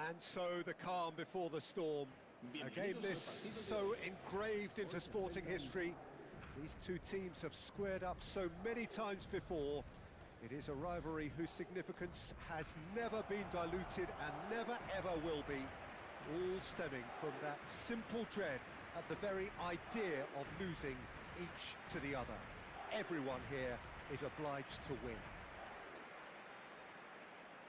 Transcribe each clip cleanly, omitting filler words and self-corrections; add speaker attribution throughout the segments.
Speaker 1: And so the calm before the storm. A game this so engraved into sporting history. These two teams have squared up so many times before. It is a rivalry whose significance has never been diluted and never ever will be. All stemming from that simple dread at the very idea of losing each to the other. Everyone here is obliged to win.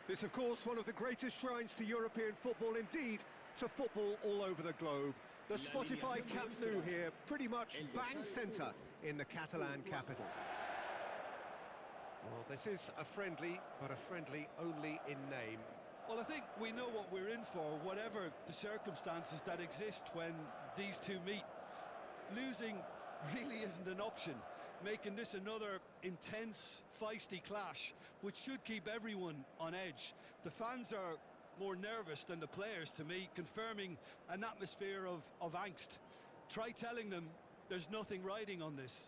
Speaker 1: This, of course, one of the greatest shrines to European football, indeed, to football all over the globe. The Spotify Camp Nou here, pretty much bang centre in the Catalan capital. Well, this is a friendly, but a friendly only in name.
Speaker 2: Well, I think we know what we're in for, whatever the circumstances that exist when these two meet. Losing really isn't an option, making this another intense, feisty clash, which should keep everyone on edge. The fans are more nervous than the players, to me, confirming an atmosphere of angst. Try telling them there's nothing riding on this.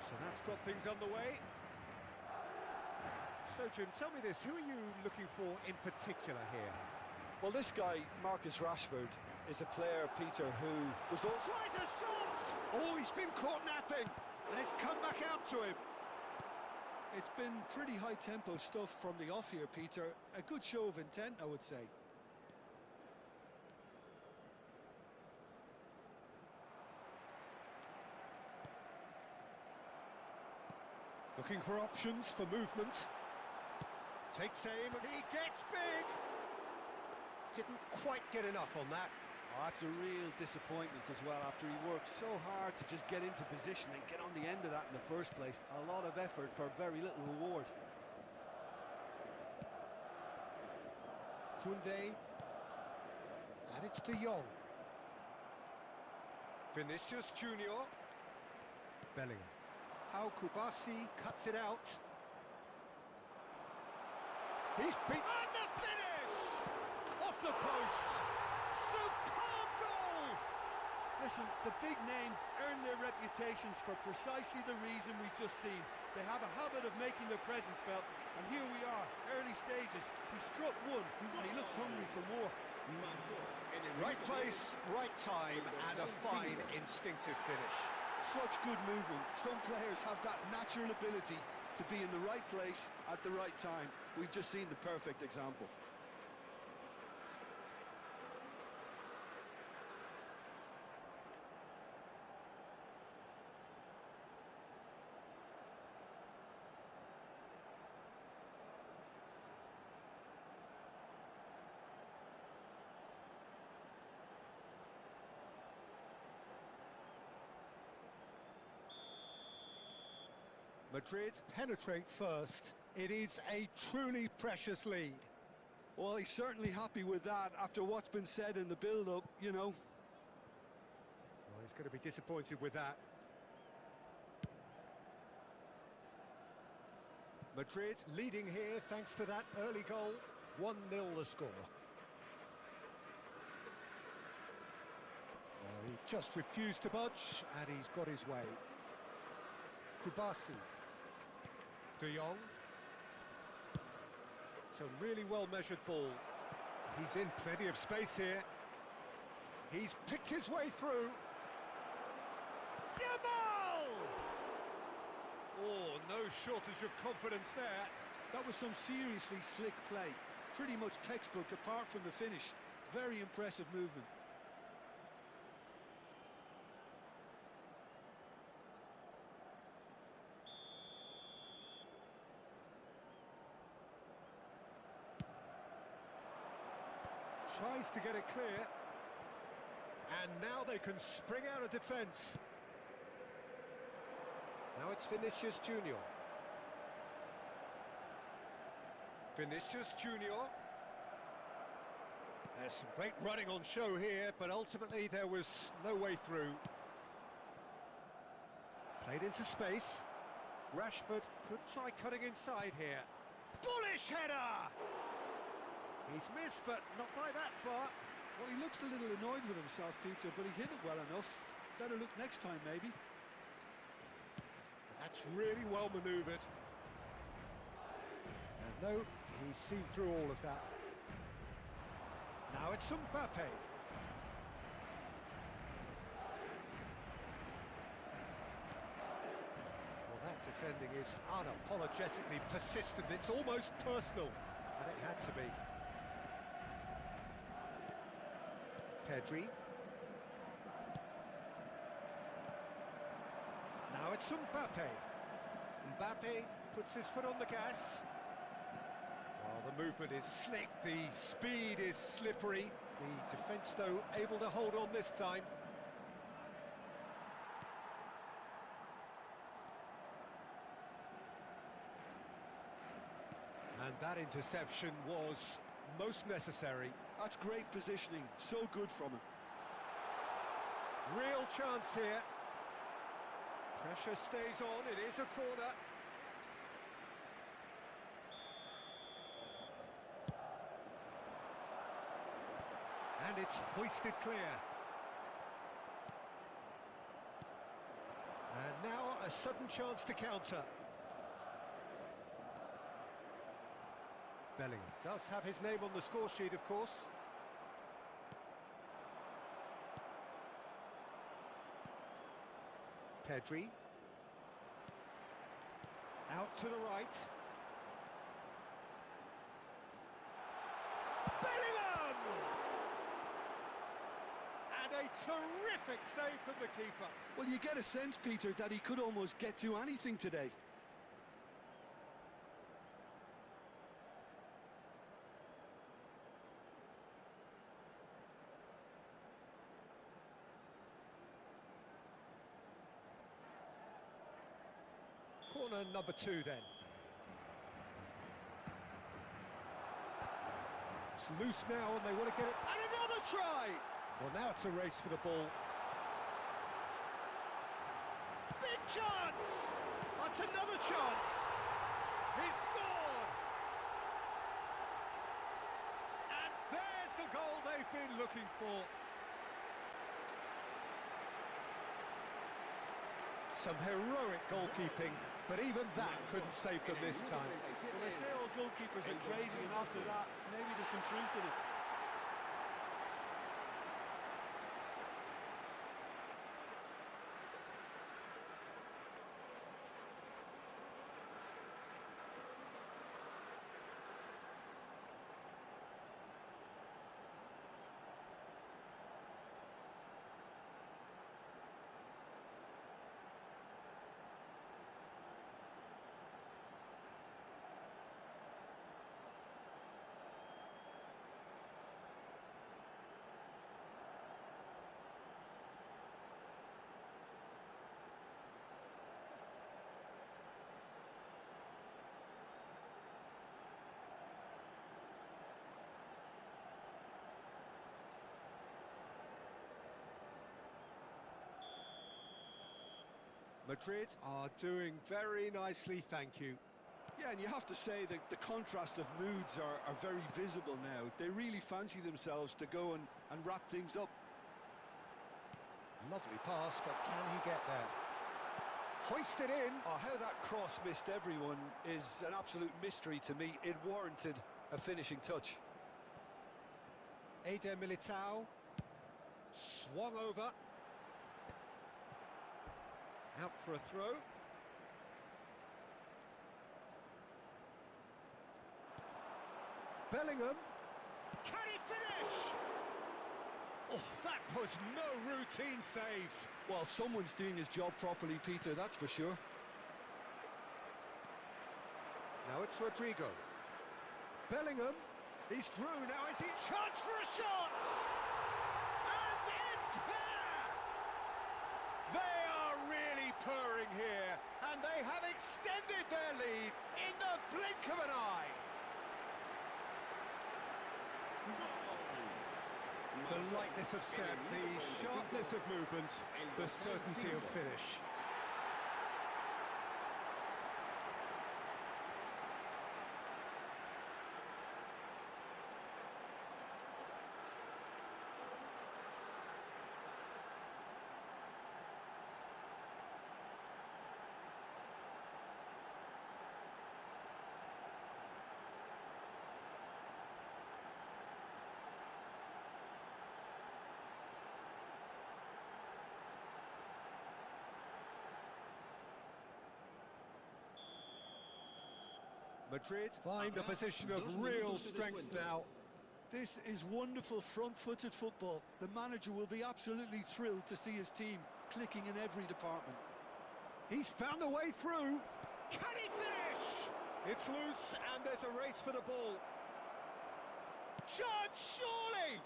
Speaker 1: So that's got things underway. So, Jim, tell me this, who are you looking for in particular here?
Speaker 2: Well, this guy, Marcus Rashford, is a player, Peter, who was also...
Speaker 1: Tries a shot! Oh, he's been caught napping, and it's come back out to him.
Speaker 2: It's been pretty high-tempo stuff from the off here, Peter. A good show of intent, I would say.
Speaker 1: Looking for options for movement. Takes aim and he gets big! Didn't quite get enough on that.
Speaker 2: Oh, that's a real disappointment as well, after he worked so hard to just get into position and get on the end of that in the first place. A lot of effort for very little reward.
Speaker 1: Koundé. And it's De Jong. Vinícius Jr. Bellingham. How Kubasi cuts it out. He's beat... And the finish! Off the post! Superb goal!
Speaker 2: Listen, the big names earn their reputations for precisely the reason we've just seen. They have a habit of making their presence felt, and here we are, early stages. He struck one, and he looks hungry for more.
Speaker 1: Right place, right time, and a fine instinctive finish.
Speaker 2: Such good movement. Some players have that natural ability to be in the right place at the right time. We've just seen the perfect example.
Speaker 1: Madrid penetrate first. It is a truly precious lead.
Speaker 2: Well, he's certainly happy with that after what's been said in the build-up, you know.
Speaker 1: Well, he's going to be disappointed with that. Madrid leading here thanks to that early goal. 1-0 the score. Well, he just refused to budge, and he's got his way. Kubasi. De Jong. It's a really well-measured ball. He's in plenty of space here. He's picked his way through. Jamal! Oh, no shortage of confidence there.
Speaker 2: That was some seriously slick play. Pretty much textbook apart from the finish. Very impressive movement.
Speaker 1: Tries to get it clear, and now they can spring out of defence. Now it's Vinícius Jr. Vinícius Jr. There's some great running on show here, but ultimately there was no way through. Played into space. Rashford could try cutting inside here. Bullish header! He's missed, but not by that far.
Speaker 2: Well, he looks a little annoyed with himself, Peter, but he hit it well enough. Better look next time, maybe.
Speaker 1: That's really well manoeuvred. And no, he's seen through all of that. Now it's Mbappe. Well, that defending is unapologetically persistent. It's almost personal, and it had to be. Pedri. Now it's Mbappe. Mbappe puts his foot on the gas. Well, the movement is slick, the speed is slippery. The defence, though, able to hold on this time. And that interception was most necessary.
Speaker 2: That's great positioning, so good from him.
Speaker 1: Real chance here. Pressure stays on, it is a corner. And it's hoisted clear. And now a sudden chance to counter. Bellingham does have his name on the score sheet, of course. Pedri. Out to the right. Bellingham! And a terrific save from the keeper.
Speaker 2: Well, you get a sense, Peter, that he could almost get to anything today.
Speaker 1: Corner number 2 then. It's loose now and they want to get it. And another try! Well, now it's a race for the ball. Big chance! That's another chance! He's scored! And there's the goal they've been looking for. Some heroic goalkeeping, but even that couldn't save them this time.
Speaker 2: Well, they say all goalkeepers are crazy, and after that, maybe there's some truth in it.
Speaker 1: Madrid are doing very nicely, thank you.
Speaker 2: Yeah, and you have to say that the contrast of moods are very visible now. They really fancy themselves to go and wrap things up.
Speaker 1: Lovely pass, but can he get there? Hoisted in.
Speaker 2: Oh, how that cross missed everyone is an absolute mystery to me. It warranted a finishing touch.
Speaker 1: Eder Militao swung over. Out for a throw. Bellingham. Can he finish? Oh, that was no routine save.
Speaker 2: Well, someone's doing his job properly, Peter, that's for sure.
Speaker 1: Now it's Rodrigo. Bellingham. He's through. Now is he? Chance for a shot! And it's there! They are really purring here, and they have extended their lead in the blink of an eye. The lightness of step, the sharpness of movement, the certainty of finish. Madrid find a position of real strength now.
Speaker 2: This is wonderful front-footed football. The manager will be absolutely thrilled to see his team clicking in every department.
Speaker 1: He's found a way through. Can he finish? It's loose and there's a race for the ball. Chance, surely!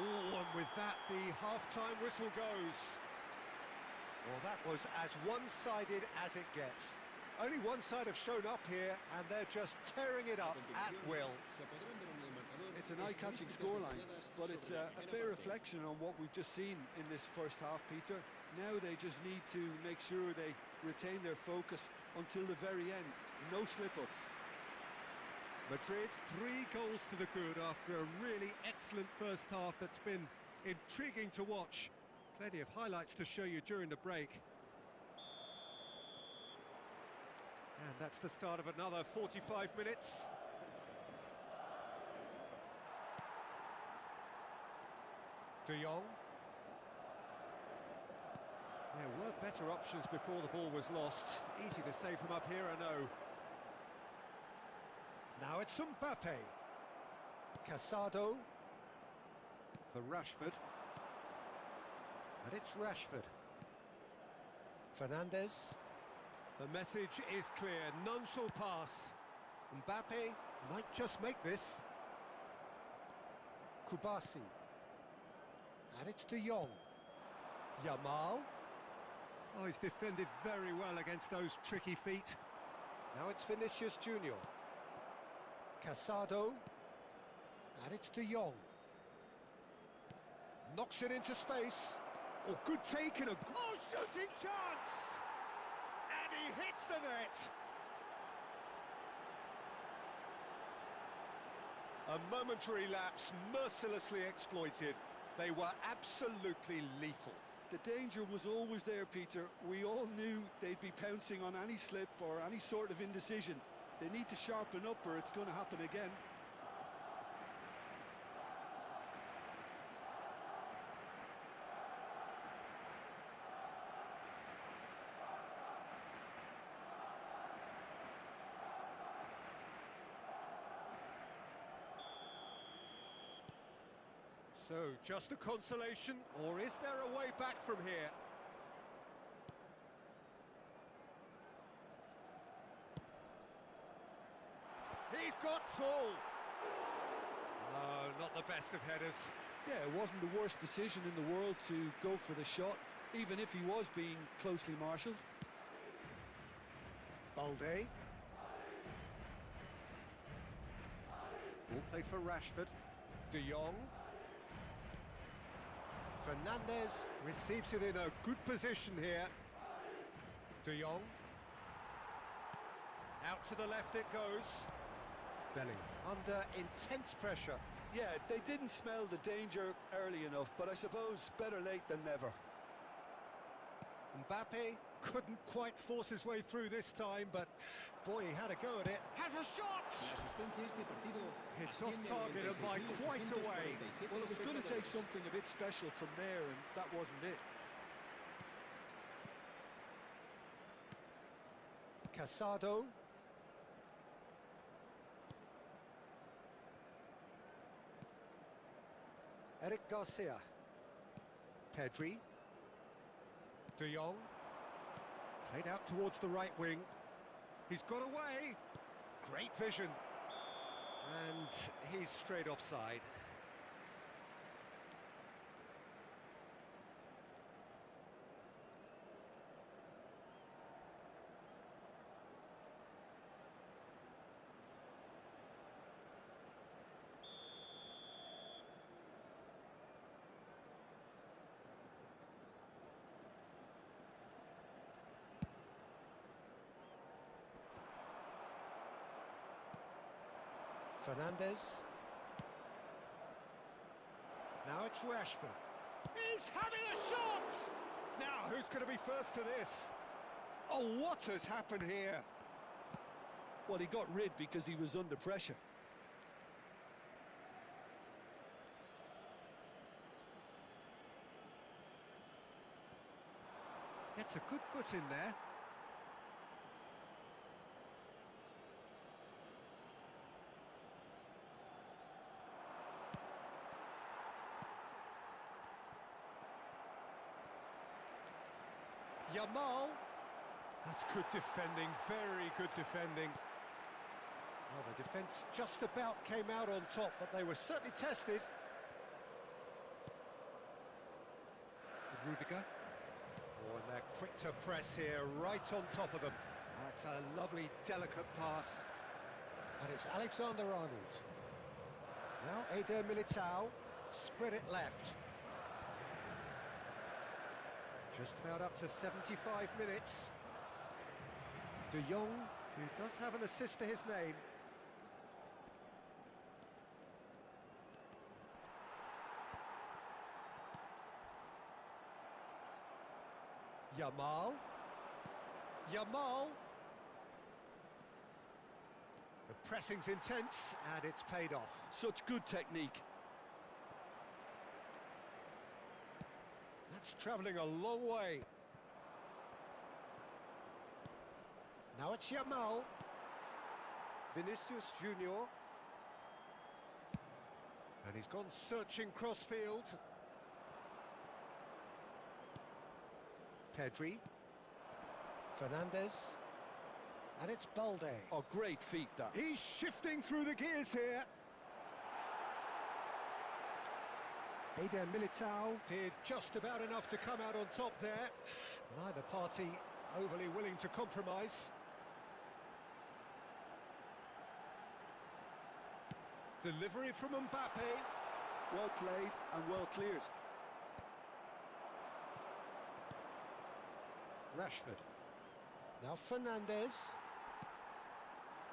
Speaker 1: Oh, and with that, the half-time whistle goes. Well, that was as one-sided as it gets. Only one side have shown up here, and they're just tearing it up at will.
Speaker 2: It's an eye-catching scoreline, but it's a fair reflection on what we've just seen in this first half, Peter. Now they just need to make sure they retain their focus until the very end. No slip-ups.
Speaker 1: Madrid, 3 goals to the good after a really excellent first half that's been intriguing to watch. Plenty of highlights to show you during the break. And that's the start of another 45 minutes. De Jong. There were better options before the ball was lost. Easy to say from up here, I know. Now it's Mbappe. Casado. For Rashford. And it's Rashford. Fernandez. The message is clear, none shall pass. Mbappe might just make this. Kubasi. And it's De Jong. Yamal. Oh, he's defended very well against those tricky feet. Now it's Vinícius Jr. Casado. And it's De Jong. Knocks it into space. Oh, good take and a... Oh, shooting chance! He hits the net. A momentary lapse, mercilessly exploited. They were absolutely lethal.
Speaker 2: The danger was always there, Peter. We all knew they'd be pouncing on any slip or any sort of indecision. They need to sharpen up or it's going to happen again.
Speaker 1: So, just a consolation, or is there a way back from here? He's got full. No, not the best of headers.
Speaker 2: Yeah, it wasn't the worst decision in the world to go for the shot, even if he was being closely marshalled.
Speaker 1: Balde. Ball played for Rashford. De Jong. Fernandez receives it in a good position here. De Jong. Out to the left it goes. Belling under intense pressure.
Speaker 2: Yeah, they didn't smell the danger early enough, but I suppose better late than never.
Speaker 1: Mbappe couldn't quite force his way through this time, but boy, he had a go at it. Has a shot! It's off target and by quite a way.
Speaker 2: Well, it was going to take something a bit special from there, and that wasn't it.
Speaker 1: Casado. Eric Garcia. Pedri. De Jong. Played out towards the right wing. He's got away. Great vision. And he's straight offside. Fernandez. Now it's Rashford. He's having a shot! Now, who's going to be first to this? Oh, what has happened here?
Speaker 2: Well, he got rid because he was under pressure.
Speaker 1: Gets a good foot in there. Yamal. That's good defending, very good defending. Well, the defence just about came out on top, but they were certainly tested. Rudiger. Oh, and they're quick to press here, right on top of them. That's a lovely, delicate pass. And it's Alexander-Arnold. Now Eder Militao, spread it left. Just about up to 75 minutes. De Jong, who does have an assist to his name. Yamal. Yamal. The pressing's intense, and it's paid off.
Speaker 2: Such good technique.
Speaker 1: That's travelling a long way. Now it's Yamal. Vinícius Jr. And he's gone searching crossfield. Pedri. Fernandez. And it's Balde.
Speaker 2: Oh, great feat, that.
Speaker 1: He's shifting through the gears here. Eder Militao did just about enough to come out on top there. Neither party overly willing to compromise. Delivery from Mbappe.
Speaker 2: Well played and well cleared.
Speaker 1: Rashford. Now Fernandez.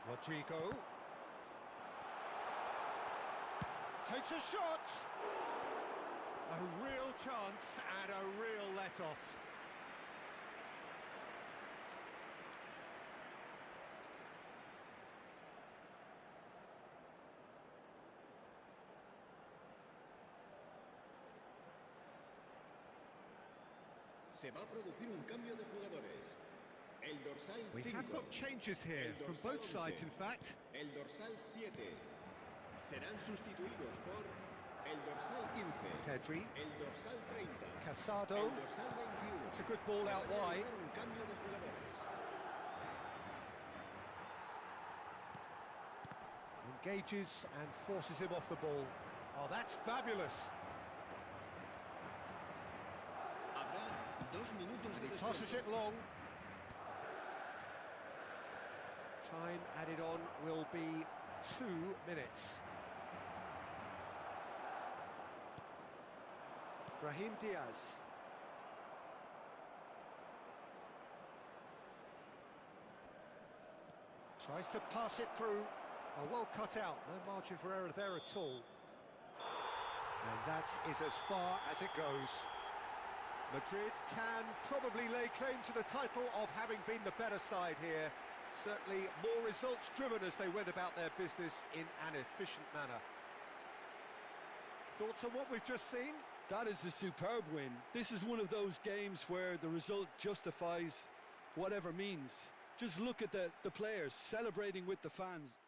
Speaker 1: Rodrigo. Takes a shot. A real chance and a real let-off.
Speaker 3: Se va a producir un cambio de jugadores. El dorsal 5.
Speaker 1: We have got changes here from both sides, in fact.
Speaker 3: El dorsal 7 serán sustituidos por el dorsal 15.
Speaker 1: Pedri.
Speaker 3: El dorsal 30.
Speaker 1: Casado.
Speaker 3: El dorsal 21.
Speaker 1: It's a good ball out wide.
Speaker 3: Un cambio de jugadores.
Speaker 1: Engages and forces him off the ball. Oh, that's fabulous.
Speaker 3: Habrá 2 minutos
Speaker 1: And
Speaker 3: de
Speaker 1: he tosses
Speaker 3: descuento.
Speaker 1: it long. Time added on will be 2 minutes. Brahim Diaz. Tries to pass it through. Oh, well cut out. No margin for error there at all. And that is as far as it goes. Madrid can probably lay claim to the title of having been the better side here. Certainly more results driven as they went about their business in an efficient manner. Thoughts on what we've just seen?
Speaker 2: That is a superb win. This is one of those games where the result justifies whatever means. Just look at the players celebrating with the fans.